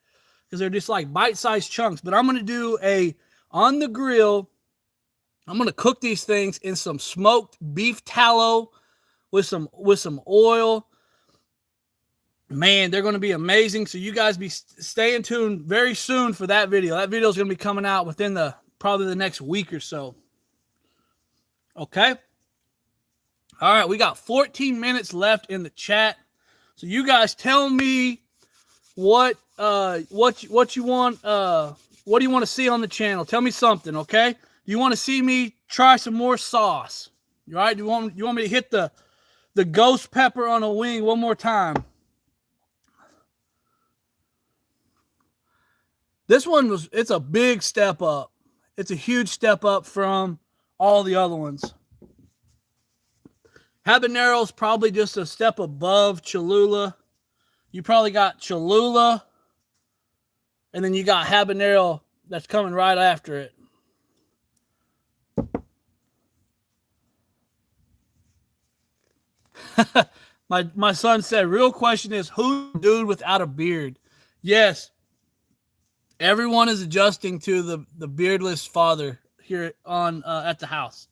Because they're just like bite-sized chunks. But I'm going to do on the grill, I'm going to cook these things in some smoked beef tallow with some oil. Man, they're going to be amazing. So you guys be staying tuned very soon for that video. That video is going to be coming out within probably the next week or so. Okay. All right, we got 14 minutes left in the chat. So you guys tell me what you want what do you want to see on the channel? Tell me something, okay? Do you want to see me try some more sauce? All right? You want me to hit the ghost pepper on a wing one more time? This one it's a big step up. It's a huge step up from all the other ones. Habanero's probably just a step above Cholula. You probably got Cholula, and then you got Habanero that's coming right after it. My son said, real question is, who's the dude without a beard? Yes. Everyone is adjusting to the beardless father here on at the house.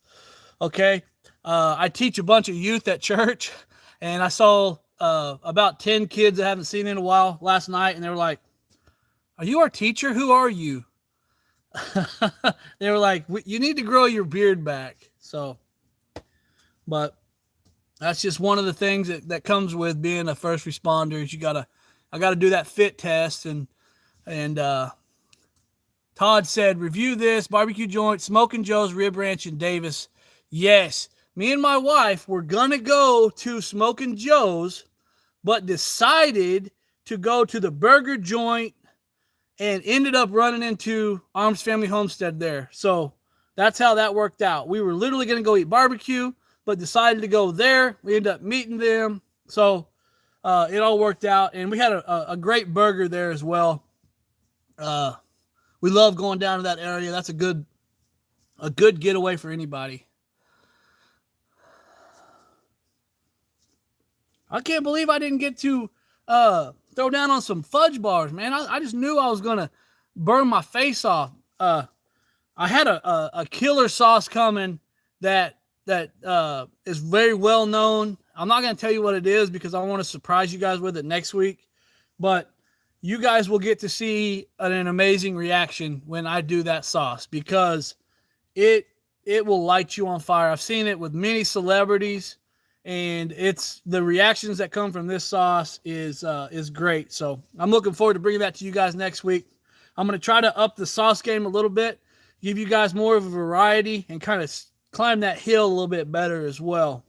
Okay? I teach a bunch of youth at church, and I saw about 10 kids I haven't seen in a while last night, and they were like, "Are you our teacher? Who are you?" They were like, "You need to grow your beard back." So, but that's just one of the things that comes with being a first responder. Is I gotta do that fit test, and Todd said, review this barbecue joint, Smoking Joe's, Rib Ranch, and Davis. Yes, me and my wife were gonna go to Smoking Joe's, but decided to go to the burger joint and ended up running into Arms Family Homestead there. So that's how that worked out. We were literally gonna go eat barbecue, but decided to go there. We ended up meeting them. So it all worked out, and we had a great burger there as well. We love going down to that area. That's a good getaway for anybody. I can't believe I didn't get to throw down on some fudge bars, man. I just knew I was gonna burn my face off. I had a killer sauce coming that is very well known. I'm not gonna tell you what it is because I want to surprise you guys with it next week, but you guys will get to see an amazing reaction when I do that sauce, because it will light you on fire. I've seen it with many celebrities, and it's the reactions that come from this sauce is great. So I'm looking forward to bringing that to you guys next week. I'm going to try to up the sauce game a little bit, give you guys more of a variety, and kind of climb that hill a little bit better as well.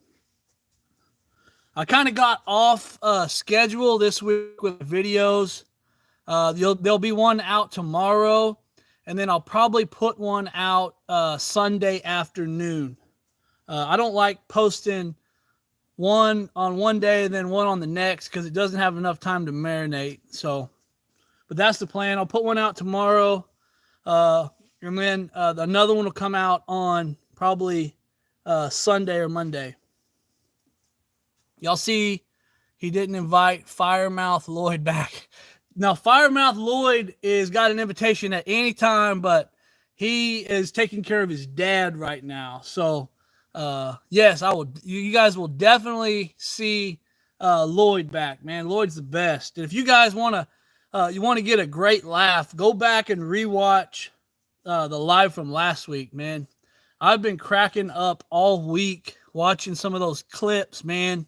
I kind of got off schedule this week with videos. There'll be one out tomorrow, and then I'll probably put one out Sunday afternoon. I don't like posting one on one day and then one on the next because it doesn't have enough time to marinate. So, but that's the plan. I'll put one out tomorrow, and then another one will come out on probably Sunday or Monday. Y'all see, he didn't invite Firemouth Lloyd back. Now, Firemouth Lloyd is got an invitation at any time, but he is taking care of his dad right now. So, yes, I will. You guys will definitely see Lloyd back, man. Lloyd's the best. And if you guys want to get a great laugh, go back and rewatch the live from last week, man. I've been cracking up all week watching some of those clips, man.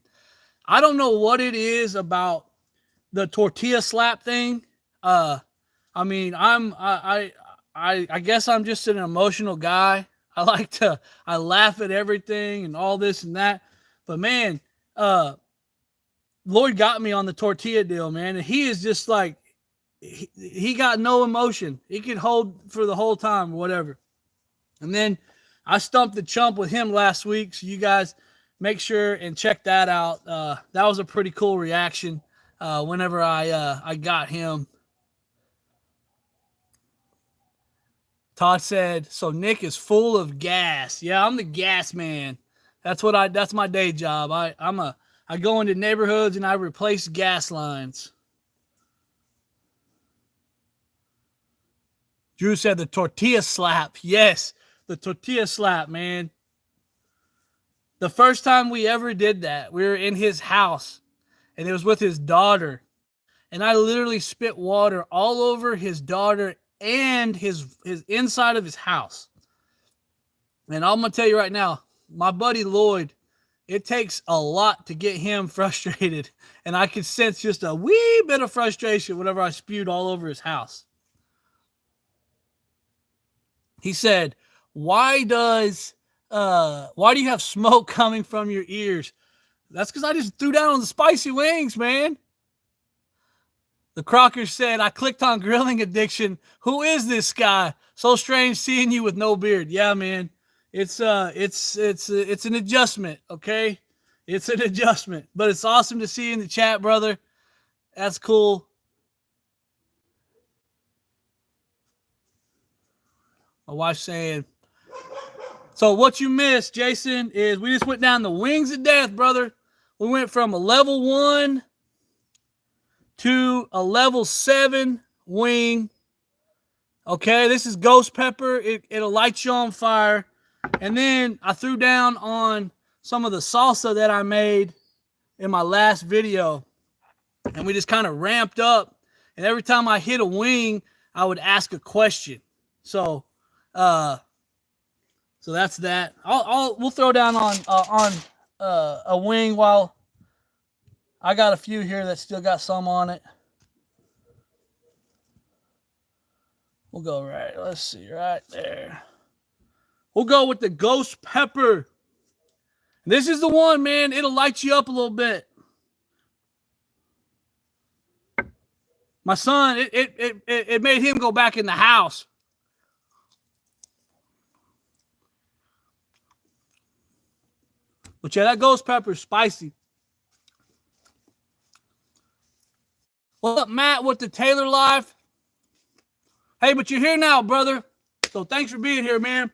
I don't know what it is about the tortilla slap thing. I mean, I guess I'm just an emotional guy. I laugh at everything and all this and that. But man, Lloyd got me on the tortilla deal, man. And he is just like, he got no emotion. He could hold for the whole time or whatever. And then I stumped the chump with him last week. So you guys make sure and check that out. That was a pretty cool reaction. Whenever I got him. Todd said, so Nick is full of gas. Yeah, I'm the gas man. That's my day job. I go into neighborhoods and I replace gas lines. Drew said the tortilla slap. Yes, the tortilla slap, man. The first time we ever did that, we were in his house, and it was with his daughter. And I literally spit water all over his daughter and his inside of his house. And I'm going to tell you right now, my buddy Lloyd, it takes a lot to get him frustrated. And I could sense just a wee bit of frustration whenever I spewed all over his house. He said, why do you have smoke coming from your ears? That's because I just threw down on the spicy wings, man. The Crocker said, I clicked on Grilling Addiction. Who is this guy? So strange seeing you with no beard. Yeah, man. It's an adjustment, okay? It's an adjustment. But it's awesome to see you in the chat, brother. That's cool. My wife's saying, so what you missed, Jason, is we just went down the wings of death, brother. We went from a level 1 to a level 7 wing. Okay, this is ghost pepper. It'll light you on fire. And then I threw down on some of the salsa that I made in my last video. And we just kind of ramped up. And every time I hit a wing, I would ask a question. So that's that. We'll throw down on a wing while I got a few here that still got some on it. We'll go right. Let's see, right there. We'll go with the ghost pepper. This is the one, man. It'll light you up a little bit. My son, it made him go back in the house. But yeah, that ghost pepper is spicy. What's up, Matt, with the Taylor Life? Hey, but you're here now, brother. So thanks for being here, man.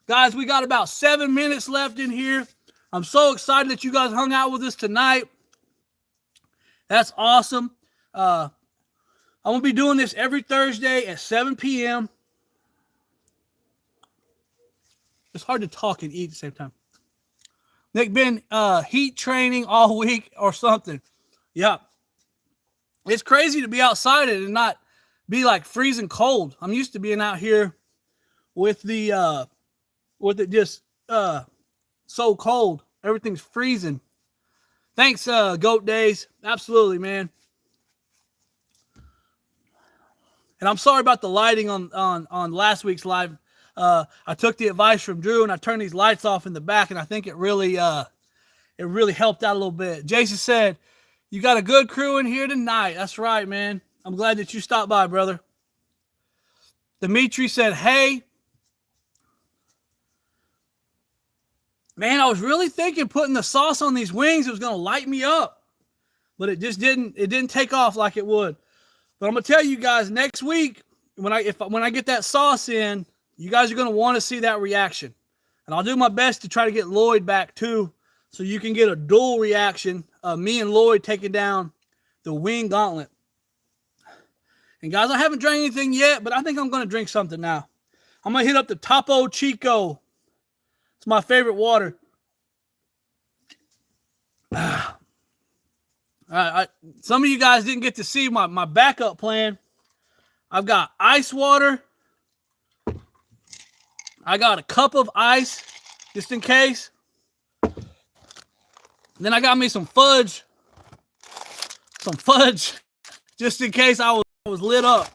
Guys, we got about 7 minutes left in here. I'm so excited that you guys hung out with us tonight. That's awesome. I'm going to be doing this every Thursday at 7 p.m. It's hard to talk and eat at the same time. Nick been heat training all week or something. Yeah. It's crazy to be outside and not be like freezing cold. I'm used to being out here with it just so cold. Everything's freezing. Thanks, Goat Days. Absolutely, man. And I'm sorry about the lighting on last week's live. I took the advice from Drew and I turned these lights off in the back, and I think it really helped out a little bit. Jason said, you got a good crew in here tonight. That's right, man. I'm glad that you stopped by, brother. Dimitri said, hey. Man, I was really thinking putting the sauce on these wings, it was going to light me up. But it just didn't take off like it would. But I'm going to tell you guys, next week, when I get that sauce in, you guys are going to want to see that reaction. And I'll do my best to try to get Lloyd back too, so you can get a dual reaction of me and Lloyd taking down the Wing Gauntlet. And guys, I haven't drank anything yet, but I think I'm going to drink something now. I'm going to hit up the Topo Chico. It's my favorite water. All right, some of you guys didn't get to see my backup plan. I've got ice water. I got a cup of ice, just in case. Then I got me some fudge. Just in case I was lit up.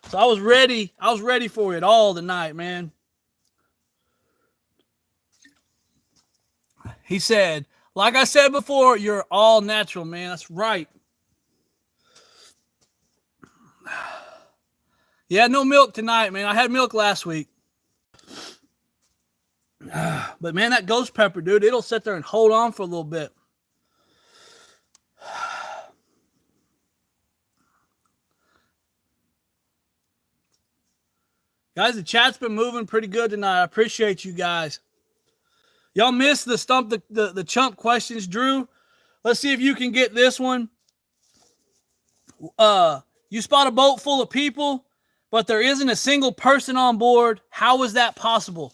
So I was ready. I was ready for it all tonight, man. He said, like I said before, you're all natural, man. That's right. Yeah, no milk tonight, man. I had milk last week. But, man, that ghost pepper, dude, it'll sit there and hold on for a little bit. Guys, the chat's been moving pretty good tonight. I appreciate you guys. Y'all missed the Stump the Chump questions, Drew. Let's see if you can get this one. You spot a boat full of people, but there isn't a single person on board. How is that possible?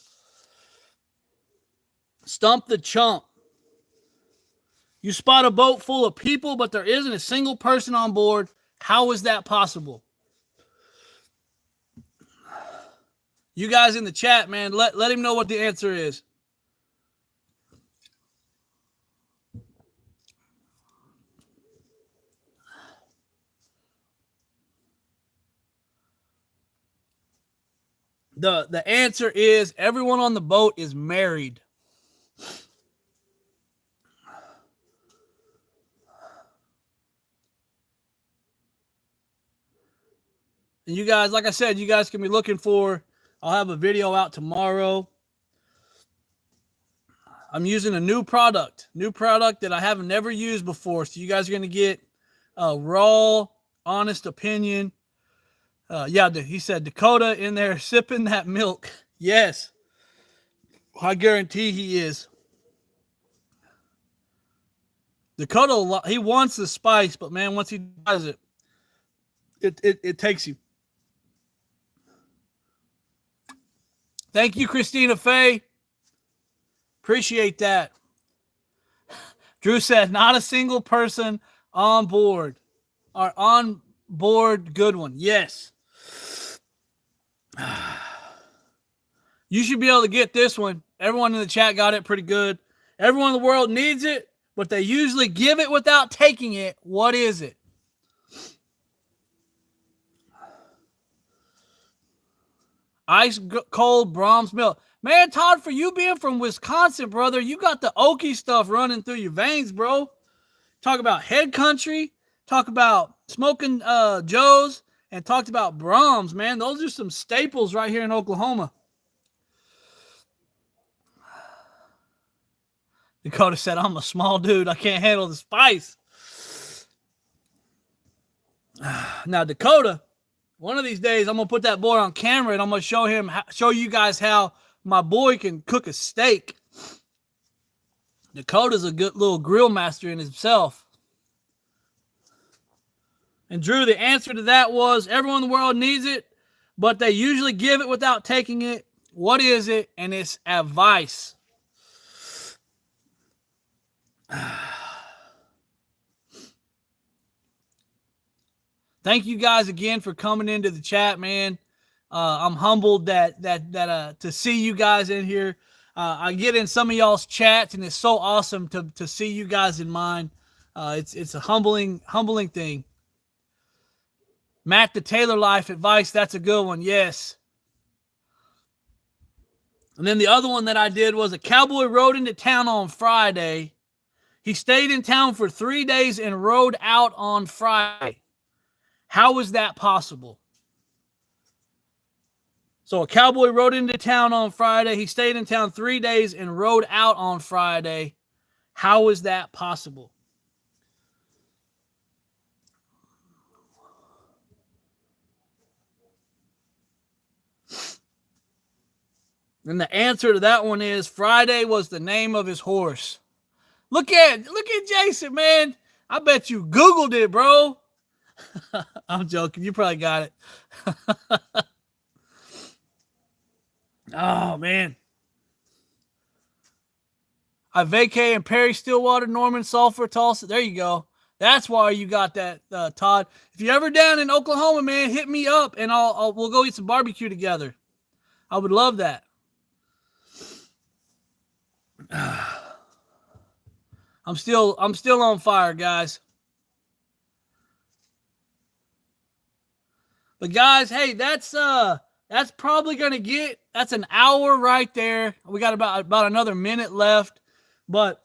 Stump the Chump. You spot a boat full of people, but there isn't a single person on board. How is that possible? You guys in the chat, man, let him know what the answer is. The answer is everyone on the boat is married. And you guys, like I said, you guys can be looking for, I'll have a video out tomorrow. I'm using a new product that I haven't never used before. So you guys are going to get a raw, honest opinion. Yeah, he said Dakota in there sipping that milk. Yes. I guarantee he is. Dakota, he wants the spice, but man, once he does it, it takes you. Thank you, Christina Faye. Appreciate that. Drew said, not a single person on board. Or on board, good one. Yes. You should be able to get this one. Everyone in the chat got it pretty good. Everyone in the world needs it, but they usually give it without taking it. What is it? Ice cold Brahms milk. Man, Todd, for you being from Wisconsin, brother, you got the Okie stuff running through your veins, bro. Talk about head country. Talk about smoking Joes. And talked about Brahms, man. Those are some staples right here in Oklahoma. Dakota said, I'm a small dude. I can't handle the spice. Now, Dakota, one of these days, I'm going to put that boy on camera and I'm going to show you guys how my boy can cook a steak. Dakota's a good little grill master in himself. And Drew, the answer to that was everyone in the world needs it, but they usually give it without taking it. What is it? And it's advice. Thank you guys again for coming into the chat, man. I'm humbled that to see you guys in here. I get in some of y'all's chats, and it's so awesome to see you guys in mine. It's a humbling thing. Matt, the Taylor Life advice, that's a good one. Yes. And then the other one that I did was a cowboy rode into town on Friday. He stayed in town for 3 days and rode out on Friday. How is that possible? So a cowboy rode into town on Friday. He stayed in town 3 days and rode out on Friday. How is that possible? And the answer to that one is Friday was the name of his horse. Look at Jason, man. I bet you Googled it, bro. I'm joking. You probably got it. Oh, man. I vacay in Perry, Stillwater, Norman, Sulphur, Tulsa. There you go. That's why you got that, Todd. If you're ever down in Oklahoma, man, hit me up and we'll go eat some barbecue together. I would love that. I'm still on fire, guys. But guys, hey, that's probably gonna that's an hour right there. We got about another minute left. But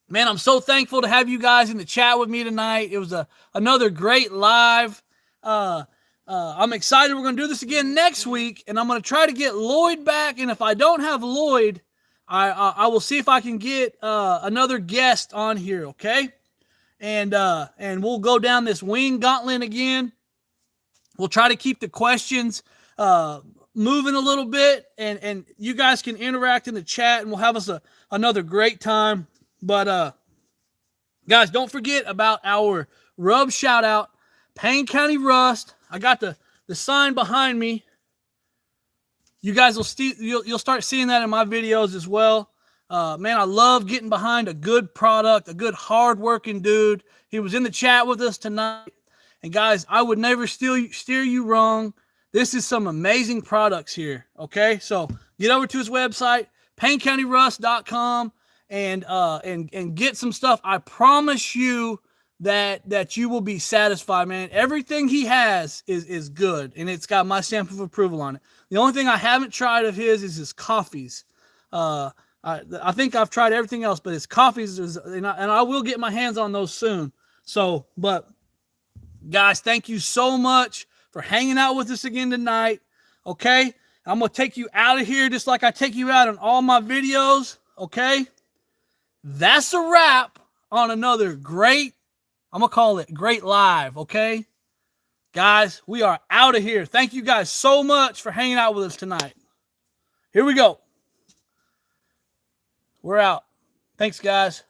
man, I'm so thankful to have you guys in the chat with me tonight. It was another great live. I'm excited. We're gonna do this again next week, and I'm gonna try to get Lloyd back. And if I don't have Lloyd, I will see if I can get another guest on here, okay? And we'll go down this wing gauntlet again. We'll try to keep the questions moving a little bit, and you guys can interact in the chat, and we'll have us another great time. But guys, don't forget about our rub shout out, Payne County Rust. I got the sign behind me. You guys will you'll start seeing that in my videos as well. Man, I love getting behind a good product, a good hard-working dude. He was in the chat with us tonight. And guys, I would never steer you wrong. This is some amazing products here, okay? So get over to his website, PayneCountyRust.com, and get some stuff. I promise you that you will be satisfied, man. Everything he has is good, and it's got my stamp of approval on it. The only thing I haven't tried of his is his coffees. I think I've tried everything else, but his coffees and I will get my hands on those soon. So, but guys, thank you so much for hanging out with us again tonight. Okay, I'm gonna take you out of here just like I take you out on all my videos. Okay, that's a wrap on another great. I'm gonna call it great live. Okay, guys, we are out of here. Thank you guys so much for hanging out with us tonight. Here we go. We're out. Thanks, guys.